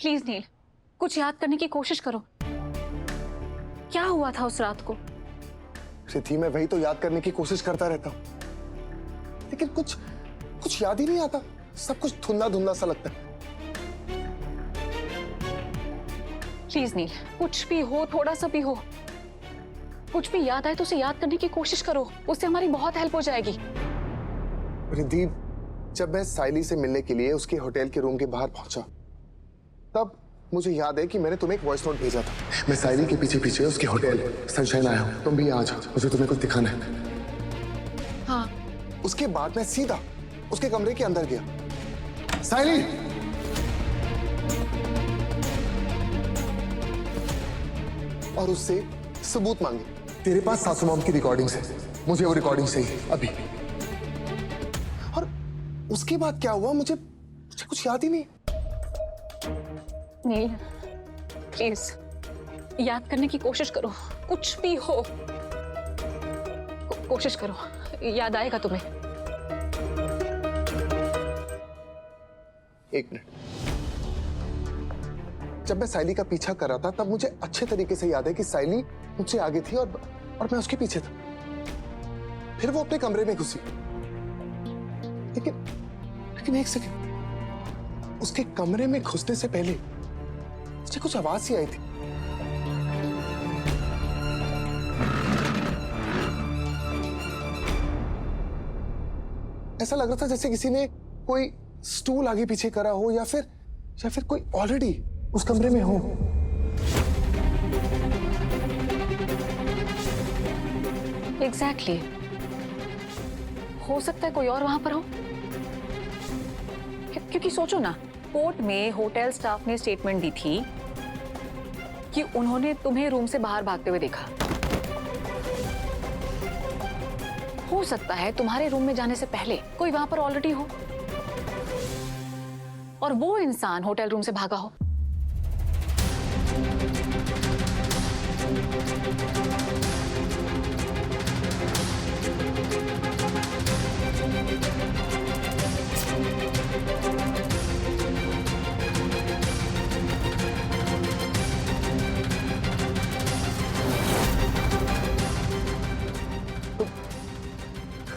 Please नील, कुछ याद करने की कोशिश करो। क्या हुआ था उस रात को? रिद्धि, मैं वही तो याद करने की कोशिश करता रहता हूँ, लेकिन कुछ कुछ याद ही नहीं आता। सब कुछ धुंधला धुंधला सा लगता है। प्लीज नील, कुछ भी हो, थोड़ा सा भी हो, कुछ भी याद आए तो उसे याद करने की कोशिश करो। उससे हमारी बहुत हेल्प हो जाएगी। रिद्धि, जब मैं साइली से मिलने के लिए उसके होटल के रूम के बाहर पहुंचा, तब मुझे याद है कि मैंने तुम्हें एक वॉइस नोट भेजा था। मैं साइली के पीछे पीछे उसके होटल सनशाइन आया हूँ, तुम भी आ जाओ, मुझे तुम्हें कुछ दिखाना है। हाँ। उसके बाद मैं सीधा उसके कमरे के अंदर गया। साइली! और उससे सबूत मांगे। तेरे पास सासू मॉम की रिकॉर्डिंग्स है, मुझे वो रिकॉर्डिंग चाहिए अभी। और उसके बाद क्या हुआ मुझे कुछ याद ही नहीं। नील, प्लीज याद करने की कोशिश करो, कुछ भी हो, कोशिश करो, याद आएगा तुम्हें। एक मिनट। जब मैं साइली का पीछा कर रहा था, तब मुझे अच्छे तरीके से याद है कि साइली मुझसे आगे थी और मैं उसके पीछे था। फिर वो अपने कमरे में घुसी, लेकिन एक सेकंड, उसके कमरे में घुसने से पहले मुझे कुछ आवाज सी आई थी। ऐसा लग रहा था जैसे किसी ने कोई स्टूल आगे पीछे करा हो, या फिर कोई ऑलरेडी उस कमरे में हो। एग्जैक्टली। हो सकता है कोई और वहां पर हो, क्योंकि सोचो ना, कोर्ट में होटल स्टाफ ने स्टेटमेंट दी थी कि उन्होंने तुम्हें रूम से बाहर भागते हुए देखा। हो सकता है तुम्हारे रूम में जाने से पहले कोई वहां पर ऑलरेडी हो और वो इंसान होटल रूम से भागा हो।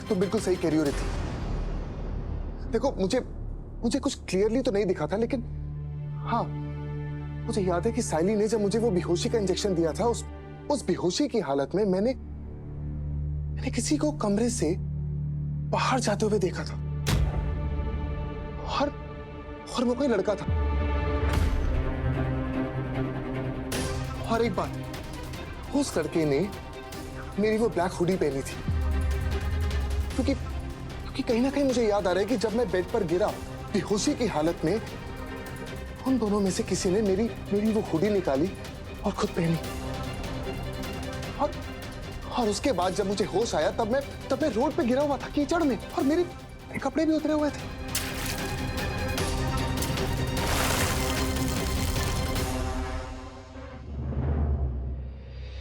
तुम बिल्कुल सही कह रही हो रिद्धि। देखो, मुझे कुछ क्लियरली तो नहीं दिखा था, लेकिन हाँ, मुझे याद है कि साइली ने जब मुझे वो बेहोशी का इंजेक्शन दिया था, उस बेहोशी की हालत में मैंने किसी को कमरे से बाहर जाते हुए देखा था। और वो कोई लड़का था। और एक बात, उस लड़के ने मेरी वो ब्लैक हुडी पहनी थी, क्योंकि कहीं ना कहीं मुझे याद आ रहा है कि जब मैं बेड पर गिरा बेहोशी की हालत में, उन दोनों में से किसी ने मेरी वो हुडी निकाली और खुद पहनी। और उसके बाद जब मुझे होश आया, तब मैं रोड पे गिरा हुआ था कीचड़ में, और मेरे कपड़े भी उतरे हुए थे।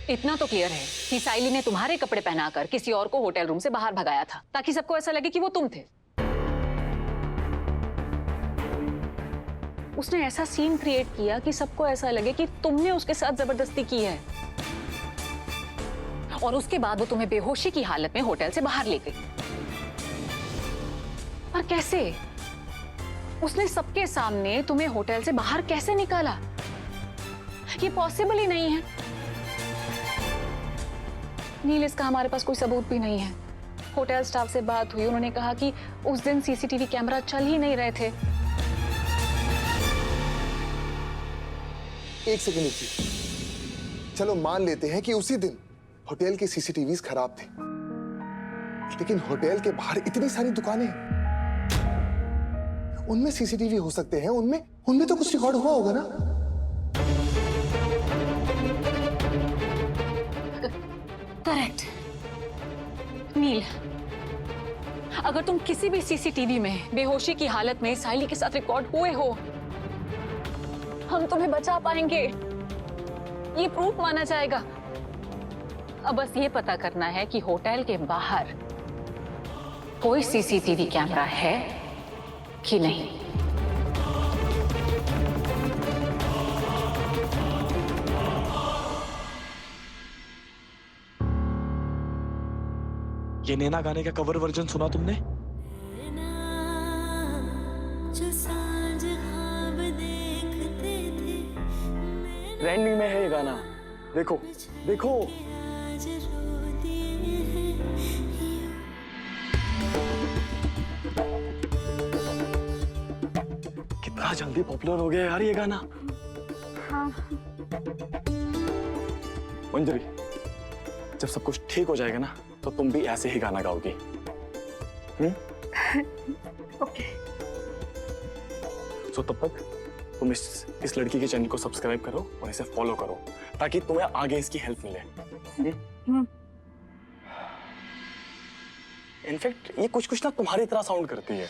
इतना तो क्लियर है कि साइली ने तुम्हारे कपड़े पहनाकर किसी और को होटल रूम से बाहर भगाया था, ताकि सबको ऐसा लगे कि वो तुम थे। उसने ऐसा सीन क्रिएट किया कि सबको ऐसा लगे कि तुमने उसके साथ जबरदस्ती की है, और उसके बाद वो तुम्हें बेहोशी की हालत में होटल से बाहर ले गई। पर कैसे? उसने सबके सामने तुम्हें होटल से बाहर कैसे निकाला? ये पॉसिबल ही नहीं है। नील, इसका हमारे पास कोई सबूत भी नहीं है। होटल स्टाफ से बात हुई, उन्होंने कहा कि उस दिन सीसीटीवी कैमरा चल ही नहीं रहे थे। एक सेकंड रुकिए। चलो मान लेते हैं कि उसी दिन होटल के सीसीटीवीज खराब थे, लेकिन होटल के बाहर इतनी सारी दुकानें हैं, उनमें सीसीटीवी हो सकते हैं। उनमें तो कुछ रिकॉर्ड हुआ होगा ना। करेक्ट। नील, अगर तुम किसी भी सीसीटीवी में बेहोशी की हालत में साइली के साथ रिकॉर्ड हुए हो, हम तुम्हें बचा पाएंगे। ये प्रूफ माना जाएगा। अब बस ये पता करना है कि होटल के बाहर कोई सीसीटीवी कैमरा है कि नहीं। ये नैना गाने का कवर वर्जन सुना तुमने? ट्रेंडिंग में है ये गाना, देखो देखो। कितना जल्दी पॉपुलर हो गया यार ये गाना। हाँ। मंजरी, जब सब कुछ ठीक हो जाएगा ना तो तुम भी ऐसे ही गाना गाओगी। ओके। सो तब तक तुम इस लड़की के चैनल को सब्सक्राइब करो और इसे फॉलो करो ताकि तुम्हें आगे इसकी हेल्प मिले। इनफैक्ट ये कुछ ना तुम्हारी तरह साउंड करती है।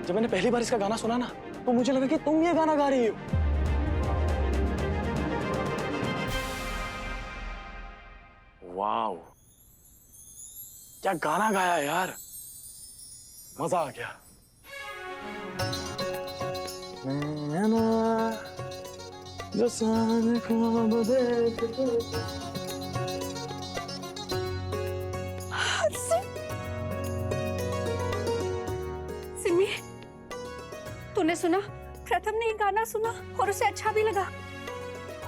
जब मैंने पहली बार इसका गाना सुना ना तो मुझे लगा कि तुम ये गाना गा रही हो। वाओ, क्या गाना गाया यार, मजा आ गया। जो सारे ख्वाब देखते। सिमी, तूने सुना? प्रथम ने ये गाना सुना और उसे अच्छा भी लगा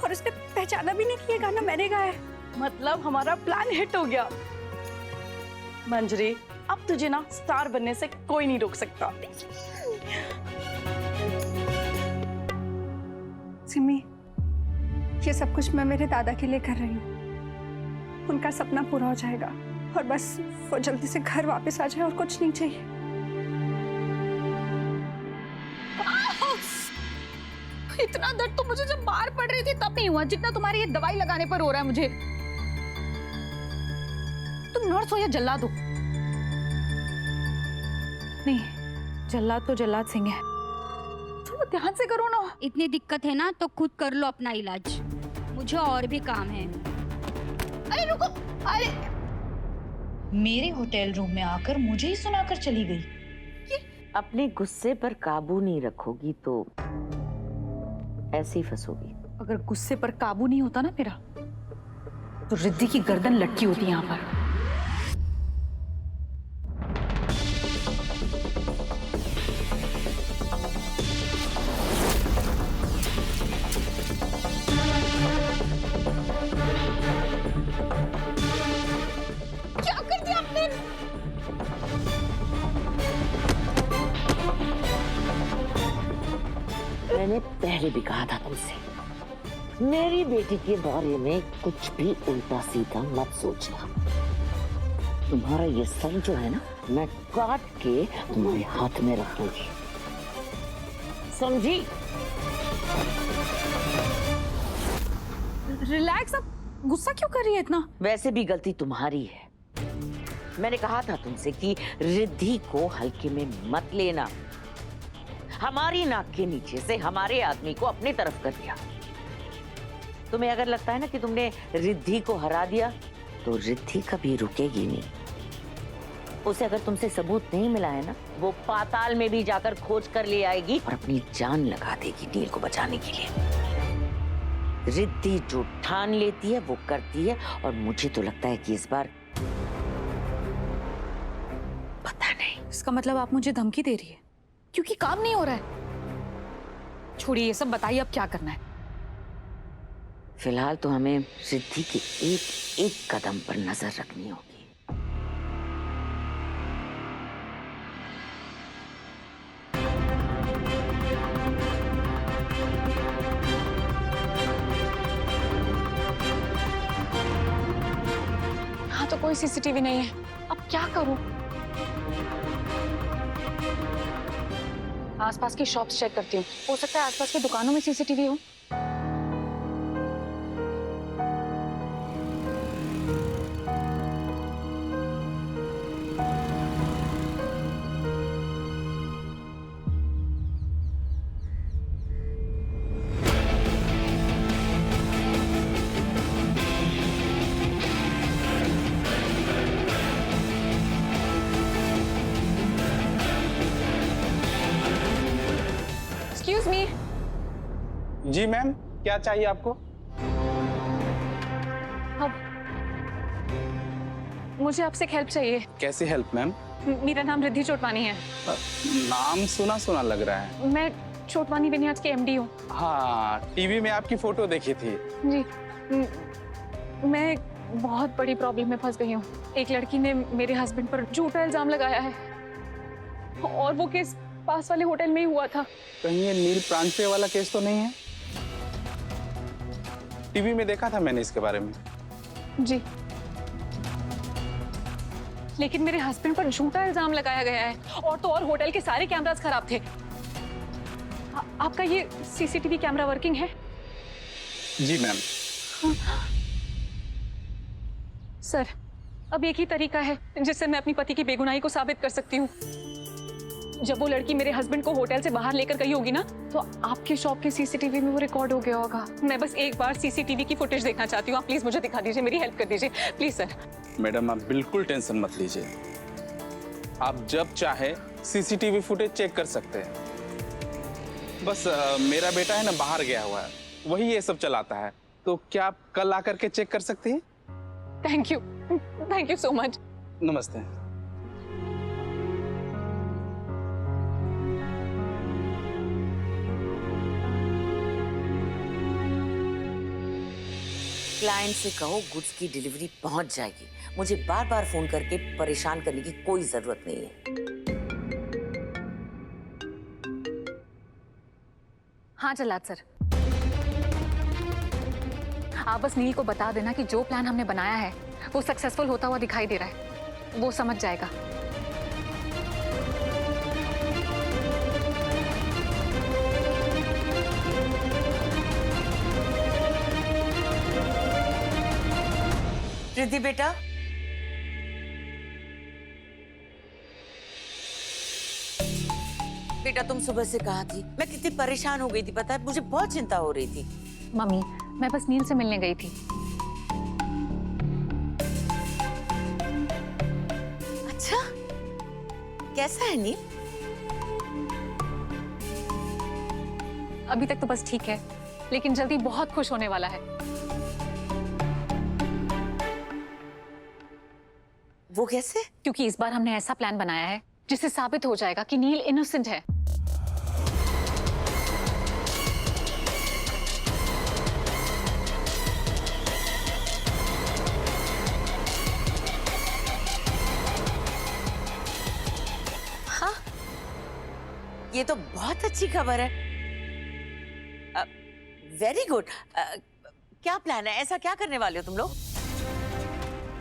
और उसने पहचाना भी नहीं कि ये गाना मैंने गाया है। मतलब हमारा प्लान हिट हो गया। मंजरी, अब तुझे ना स्टार बनने से कोई नहीं रोक सकता। सिमी, ये सब कुछ मैं मेरे दादा के लिए कर रही हूँ। उनका सपना पूरा हो जाएगा और बस वो जल्दी से घर वापस आ जाए और कुछ नहीं चाहिए। इतना दर्द तो मुझे जब बाहर पड़ रही थी तब नहीं हुआ जितना तुम्हारी ये दवाई लगाने पर हो रहा है मुझे। तुम नर्स हो या जल्लाद हो? नहीं, जल्लाद तो जल्लाद सिंह है। तुम ध्यान से करो ना। इतनी दिक्कत है ना तो खुद कर लो अपना इलाज, मुझे और भी काम है। अरे रुको, अरे मेरे होटल रूम में आकर मुझे ही सुनाकर चली गई। अपने गुस्से पर काबू नहीं रखोगी तो ऐसे ही फंसोगी। अगर गुस्से पर काबू नहीं होता ना मेरा तो रिद्धि की गर्दन लटकी होती यहाँ पर। क्या कर दिया आपने? मैंने पहले भी कहा था तुमसे, मेरी बेटी के बारे में कुछ भी उल्टा सीधा मत सोचना। तुम्हारा ये सर जो है ना, मैं काट के तुम्हारे हाथ में रखूंगी, समझी? रिलैक्स, अब गुस्सा क्यों कर रही है इतना? वैसे भी गलती तुम्हारी है। मैंने कहा था तुमसे कि रिद्धि को हल्के में मत लेना। हमारी नाक के नीचे से हमारे आदमी को अपनी तरफ कर दिया। तुम्हें अगर लगता है ना कि तुमने रिद्धि को हरा दिया तो रिद्धि कभी रुकेगी नहीं। उसे अगर तुमसे सबूत नहीं मिला है ना, वो पाताल में भी जाकर खोज कर ले आएगी और अपनी जान लगा देगी नील को बचाने के लिए। रिद्धि जो ठान लेती है वो करती है और मुझे तो लगता है कि इस बार पता नहीं। इसका मतलब आप मुझे धमकी दे रही है क्योंकि काम नहीं हो रहा है। छोड़िए ये सब, बताइए अब क्या करना है। फिलहाल तो हमें रिद्धि के एक एक कदम पर नजर रखनी होगी। हाँ तो कोई सीसीटीवी नहीं है, अब क्या करूं? आसपास की शॉप्स चेक करती हूँ, हो सकता है आसपास की दुकानों में सीसीटीवी हो। Excuse me. जी मैम, क्या चाहिए आपको? अब मुझे आपसे एक हेल्प चाहिए। कैसी हेल्प मैम? मेरा नाम रिद्धि चोटवानी है। नाम सुना सुना लग रहा है। मैं चोटवानी विन्यास के एमडी हूँ। हाँ, टीवी में आपकी फोटो देखी थी। जी, मैं बहुत बड़ी प्रॉब्लम में फंस गई हूँ। एक लड़की ने मेरे हस्बैंड पर झूठा इल्जाम लगाया है और वो केस पास वाले होटल में ही हुआ था। कहीं ये नील प्रांजपे वाला केस तो नहीं है? टीवी में देखा था मैंने इसके बारे में। जी, लेकिन मेरे हस्बैंड पर झूठा इल्जाम लगाया गया है और तो और होटल के सारे कैमरास खराब थे। आपका ये सीसीटीवी कैमरा वर्किंग है? जी मैम। सर, अब एक ही तरीका है जिससे मैं अपनी पति की बेगुनाही को साबित कर सकती हूँ। जब वो लड़की मेरे हस्बैंड को होटल से बाहर लेकर गई होगी ना, तो आपके शॉप के सीसीटीवी में वो रिकॉर्ड हो गया होगा। मैं बस एक बार सीसीटीवी की फुटेज देखना चाहती हूँ। आप प्लीज मुझे दिखा दीजिए, मेरी हेल्प कर दीजिए प्लीज सर। मैडम, आप बिल्कुल टेंशन मत लीजिए। आप जब चाहे सीसीटीवी फुटेज चेक कर सकते हैं। बस मेरा बेटा है ना, बाहर गया हुआ है, वही ये सब चलाता है। तो क्या आप कल आकर के चेक कर सकते हैं? Thank you so much. नमस्ते। क्लाइंट से कहो गुड्स की डिलीवरी पहुंच जाएगी। मुझे बार बार फोन करके परेशान करने की कोई जरूरत नहीं है। हाँ जल्लाद सर, आप बस नील को बता देना कि जो प्लान हमने बनाया है वो सक्सेसफुल होता हुआ दिखाई दे रहा है। वो समझ जाएगा। रिद्धि बेटा, बेटा तुम सुबह से कहा थी, मैं कितनी परेशान हो गई थी पता है? मुझे बहुत चिंता हो रही थी। मम्मी, मैं बस नील से मिलने गई थी। अच्छा, कैसा है नील? अभी तक तो बस ठीक है, लेकिन जल्दी बहुत खुश होने वाला है। वो कैसे? क्योंकि इस बार हमने ऐसा प्लान बनाया है जिससे साबित हो जाएगा कि नील इनोसेंट है। हाँ, ये तो बहुत अच्छी खबर है। Very good. क्या प्लान है? ऐसा क्या करने वाले हो तुम लोग?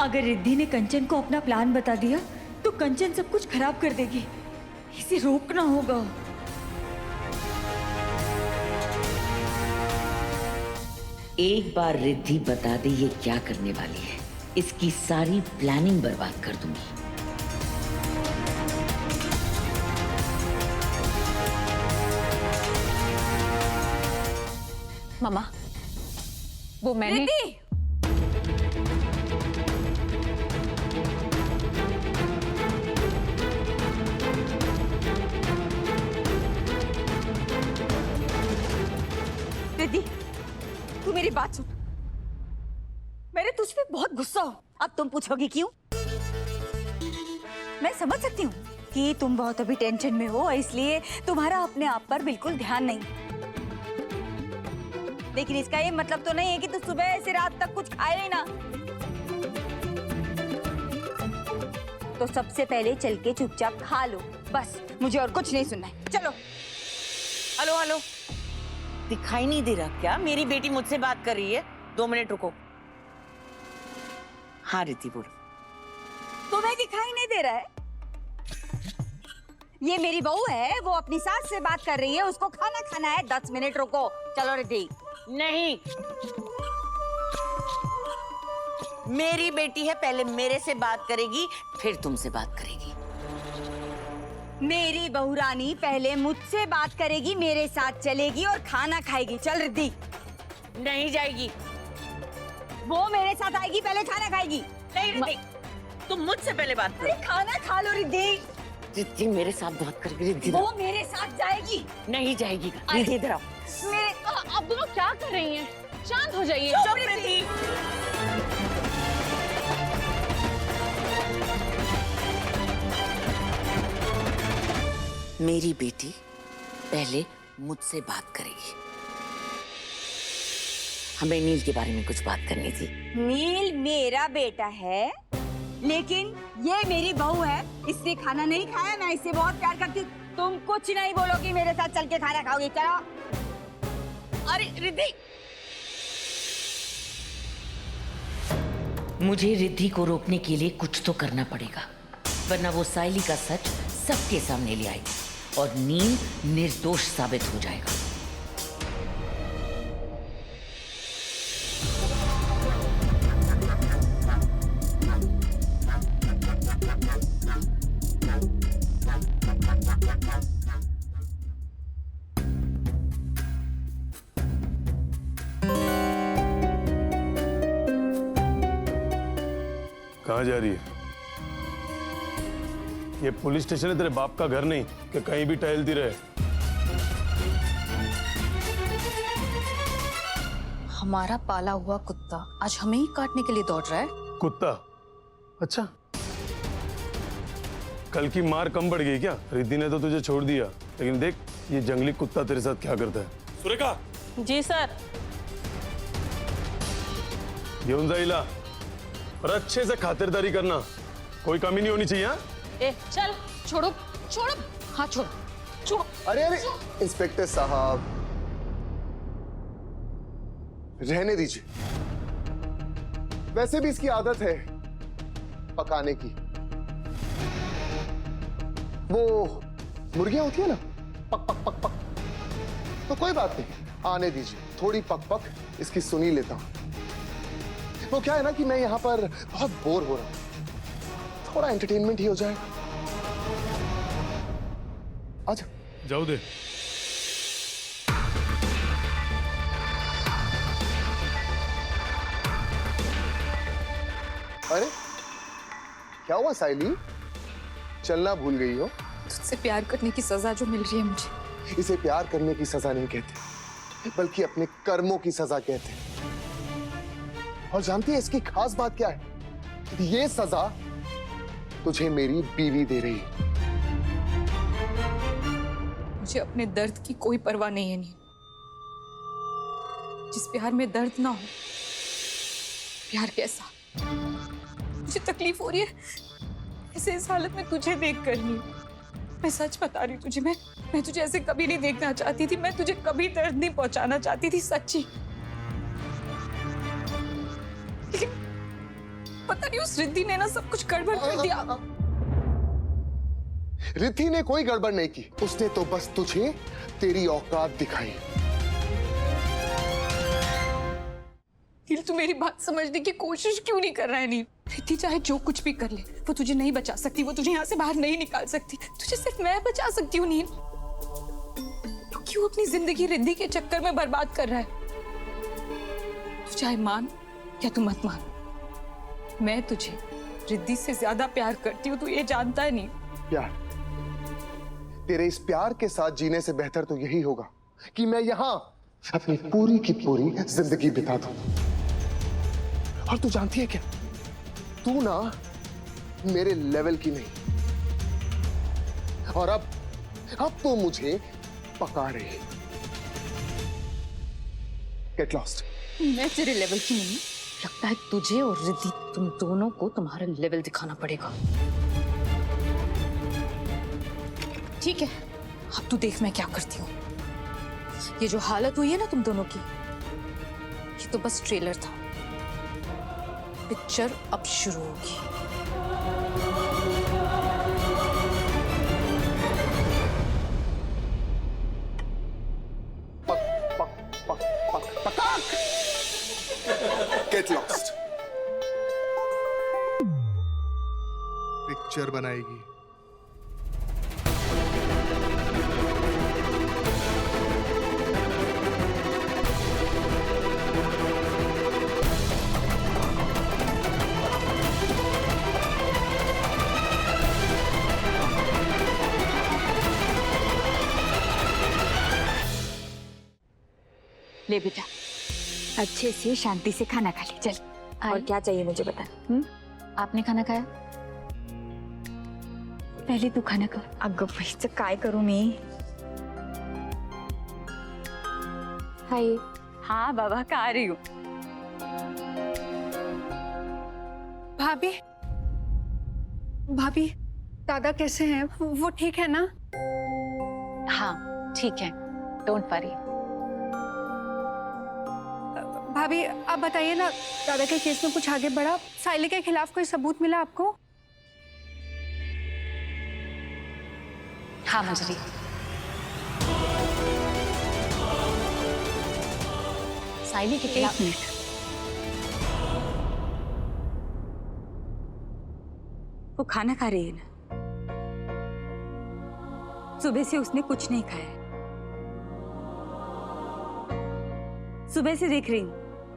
अगर रिद्धि ने कंचन को अपना प्लान बता दिया तो कंचन सब कुछ खराब कर देगी। इसे रोकना होगा। एक बार रिद्धि बता दे ये क्या करने वाली है, इसकी सारी प्लानिंग बर्बाद कर दूंगी। मम्मा, वो मैंने रिद्धि, तू मेरी बात सुन। मेरे तुझ पे बहुत गुस्सा हो। अब तुम पूछोगी क्यों? मैं समझ सकती हूँ कि तुम बहुत अभी टेंशन में हो, इसलिए तुम्हारा अपने आप पर बिल्कुल ध्यान नहीं। लेकिन इसका ये मतलब तो नहीं है कि तू सुबह से रात तक कुछ खाए ही ना। तो सबसे पहले चल के चुपचाप खा लो, बस। मुझे और कुछ नहीं सुनना है। चलो। हेलो हेलो, दिखाई नहीं दे रहा क्या? मेरी बेटी मुझसे बात कर रही है। 2 मिनट रुको। हाँ रिद्धि बोलो। तुम्हें दिखाई नहीं दे रहा है? ये मेरी बहू है, वो अपनी सास से बात कर रही है, उसको खाना खाना है। 10 मिनट रुको। चलो रिद्धि। नहीं, मेरी बेटी है, पहले मेरे से बात करेगी फिर तुमसे बात करेगी। मेरी बहू रानी पहले मुझसे बात करेगी, मेरे साथ चलेगी और खाना खाएगी। चल रिद्धि। नहीं जाएगी। वो मेरे साथ आएगी, पहले खाना खाएगी। नहीं रिद्धि, तुम मुझसे पहले बात अरे करो। खाना खा लो रिद्धि। रिद्धि मेरे साथ बात करेगी। रिद्धि वो मेरे साथ जाएगी। नहीं जाएगी। रिद्धि इधर आओ। मेरे आप दोनों क्या कर रही हैं? शांत हो जाइए। चुप रिद्धि। मेरी बेटी पहले मुझसे बात करेगी। हमें नील के बारे में कुछ बात करनी थी। नील मेरा बेटा है, लेकिन ये मेरी बहू है। इसने खाना नहीं खाया, मैं इससे बहुत प्यार करती हूँ। तुम कुछ नहीं बोलोगी, मेरे साथ चल के खाना खाओगी। चलो। अरे रिद्धि, मुझे रिद्धि को रोकने के लिए कुछ तो करना पड़ेगा, वरना वो साइली का सच सबके सामने ले आएगी और नील निर्दोष साबित हो जाएगा। कहाँ जा रही है? ये पुलिस स्टेशन है, तेरे बाप का घर नहीं कि कहीं भी टहलती रहे। हमारा पाला हुआ कुत्ता आज हमें ही काटने के लिए दौड़ रहा है। कुत्ता? अच्छा, कल की मार कम बढ़ गई क्या? रिद्धि ने तो तुझे छोड़ दिया, लेकिन देख ये जंगली कुत्ता तेरे साथ क्या करता है। सुरेखा। जी सर। घेऊन जाईला और अच्छे से खातिरदारी करना, कोई कमी नहीं होनी चाहिए। हाँ? ए चल, छोड़ो छोड़ो, हाँ छोड़ो छोड़ो। अरे अरे इंस्पेक्टर साहब, रहने दीजिए। वैसे भी इसकी आदत है पकाने की। वो मुर्गियां होती है ना, पक पक पक पक, तो कोई बात नहीं, आने दीजिए। थोड़ी पक पक इसकी सुनी लेता हूं। वो क्या है ना कि मैं यहां पर बहुत बोर हो रहा हूं, थोड़ा एंटरटेनमेंट ही हो जाए। आजा। जाओ दे। अरे क्या हुआ साइली, चलना भूल गई हो? तुझसे प्यार करने की सजा जो मिल रही है मुझे, इसे प्यार करने की सजा नहीं कहते, बल्कि अपने कर्मों की सजा कहते हैं। और जानती है इसकी खास बात क्या है? ये सजा तुझे मेरी बीवी दे रही है। मुझे अपने दर्द की कोई परवाह नहीं है नील। जिस प्यार में दर्द ना हो, प्यार कैसा? मुझे तकलीफ हो रही है ऐसे इस हालत में तुझे देख कर। नील, मैं सच बता रही हूँ तुझे, मैं तुझे ऐसे कभी नहीं देखना चाहती थी। मैं तुझे कभी दर्द नहीं पहुंचाना चाहती थी, सच्ची। लेकिन पता नहीं उस रिद्धि ने ना सब कुछ गड़बड़ कर दिया। रिद्धि ने कोई गड़बड़ नहीं की, उसने तो बस तुझे तेरी औकात दिखाई। नील, तू मेरी बात समझने की कोशिश क्यों नहीं कर रहा है? नील, रिद्धि चाहे जो कुछ भी कर ले, वो तुझे नहीं बचा सकती, वो तुझे यहाँ से बाहर नहीं निकाल सकती। तुझे सिर्फ मैं बचा सकती हूँ। नील, तू क्यों अपनी जिंदगी रिद्धि के चक्कर में बर्बाद कर रहा है? तू चाहे मान या तू मत मान, मैं तुझे रिद्धि से ज्यादा प्यार करती हूँ, तू ये जानता है। नील, प्यार? तेरे इस प्यार के साथ जीने से बेहतर तो यही होगा कि मैं यहां अपनी पूरी की पूरी जिंदगी बिता दूं। और तू जानती है क्या, तू ना मेरे लेवल की नहीं, और अब तो मुझे पका रही है। Get lost. मैं तेरे लेवल की नहीं, लगता है तुझे और रिद्धि, तुम दोनों को तुम्हारा लेवल दिखाना पड़ेगा। ठीक है, अब तू देख मैं क्या करती हूँ। ये जो हालत हुई है ना तुम दोनों की, ये तो बस ट्रेलर था। पिक्चर अब शुरू होगी। पक पक पक पक पकाक। Get lost. पिक्चर बनाएगी। ले बेटा, अच्छे से शांति से खाना खा ले। चल, और क्या चाहिए मुझे बता। आपने खाना खाया? पहले तू खाना खा। अगं पैसे काय करू मी? हाय। हाँ बाबा खा रही हूँ। भाभी, भाभी, दादा कैसे हैं? वो ठीक है ना? हाँ ठीक है, डोंट वरी। भाभी आप बताइए ना, दादा के केस में कुछ आगे बढ़ा? साइली के खिलाफ कोई सबूत मिला आपको? हाँ मंजरी, साइली के खिलाफ। वो खाना खा रही है ना, सुबह से उसने कुछ नहीं खाया। सुबह से देख रही हूं,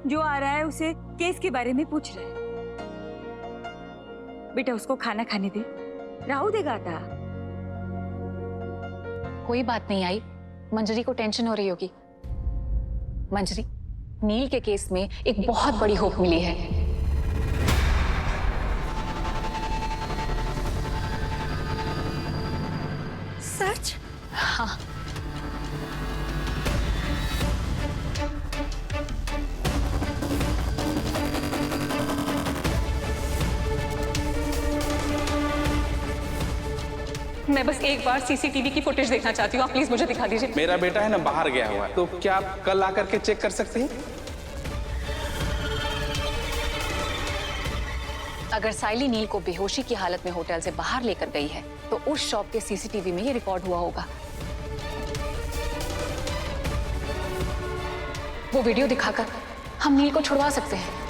जो आ रहा है उसे केस के बारे में पूछ रहा है। बेटा उसको खाना खाने दे, राहु देगा था। कोई बात नहीं आई, मंजरी को टेंशन हो रही होगी। मंजरी, नील के केस में एक बहुत बड़ी होप मिली है। सच? हाँ। मैं बस एक बार सीसीटीवी की फुटेज देखना चाहती हूँ, आप प्लीज मुझे दिखा दीजिए। मेरा बेटा है ना बाहर गया हुआ है, तो क्या आप कल आकर के चेक कर सकते हैं? अगर साइली नील को बेहोशी की हालत में होटल से बाहर लेकर गई है तो उस शॉप के सीसीटीवी में ये रिकॉर्ड हुआ होगा। वो वीडियो दिखाकर हम नील को छुड़वा सकते हैं।